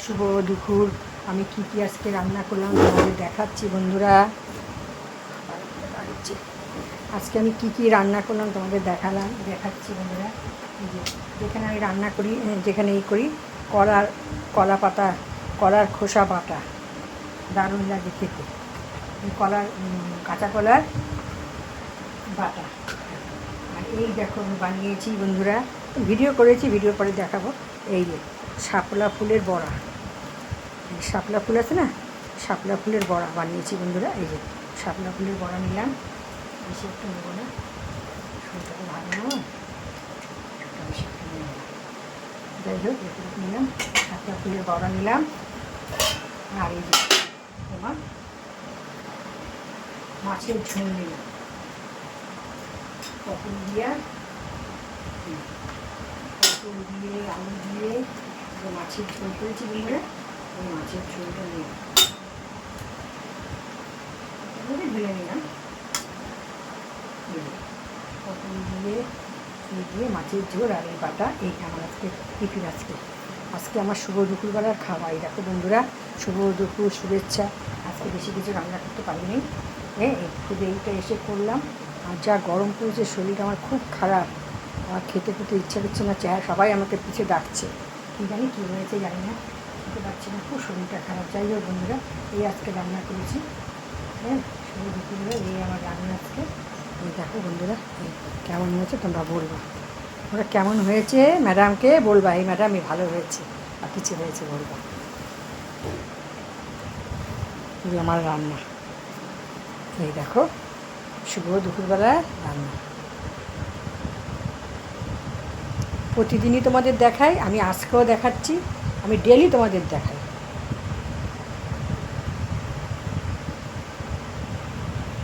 শুভ দুপুর। আমি কী কী আজকে রান্না করলাম তোমাদের দেখাচ্ছি বন্ধুরা। আজকে আমি কী কী রান্না করলাম তোমাদের দেখাচ্ছি বন্ধুরা। এই যে যেখানে আমি রান্না করি, যেখানে এই করি, কলা পাতা, কলার খোসা বাটা, দারুণ লাগে খেতে। কাঁচা কলার বাটা। আর এই দেখো আমি বানিয়েছি বন্ধুরা, ভিডিও করেছি, ভিডিও পরে দেখাবো। এই যে শাপলা ফুলের বড়া, শাপলা ফুল আছে না, শাপলা ফুলের বড়া বানিয়েছি বন্ধুরা। এই যে শাপলা ফুলের বড়া নিলাম, বেশি একটু নেবো না, শরীরটাকে ভালো নেবো, বেশি একটু নেবো না। যাই হোক এটুকু নিলাম, শাপলা ফুলের বড়া নিলাম। আর এই যে তোমার মাছের ঝোল নিলাম, পটল দিয়ে আলু দিয়ে মাছের ঝোল করেছি বন্ধুরা। ওই মাছের ঝোলটা নিলাম, ঢেলে নিলাম, পটল দিয়ে মাছের ঝোল আর এই বাটা। এই আমার আজকে টিফিন। আজকে আমার শুভ দুপুরবেলার খাওয়া। এই দেখো বন্ধুরা, শুভ দুপুর শুভেচ্ছা। আজকে বেশি কিছু রান্না করতে পারিনি, একটু দেরিটা এসে করলাম। আর যা গরম পড়েছে, শরীরটা আমার খুব খারাপ, আমার খেতে ইচ্ছা করছে না। সবাই আমাকে পিছিয়ে ডাকছে, কী জানি কী হয়েছে জানি না, খেতে পারছি না, খুব শরীরটা খারাপ। যাই হোক বন্ধুরা, এই আজকে রান্না করেছি, শুভ দুপুরবেলা এই আমার রান্না আজকে। এই দেখো বন্ধুরা, কেমন হয়েছে তোমরা বলবা, ওরা কেমন হয়েছে ম্যাডামকে বলবা, এই ম্যাডামই ভালো হয়েছে আর কিছু হয়েছে বলবা। এই আমার রান্না, এই দেখো শুভ দুপুরবেলায় রান্না। প্রতিদিনই তোমাদের দেখাই, আমি আজকেও দেখাচ্ছি, আমি ডেলি তোমাদের দেখাই।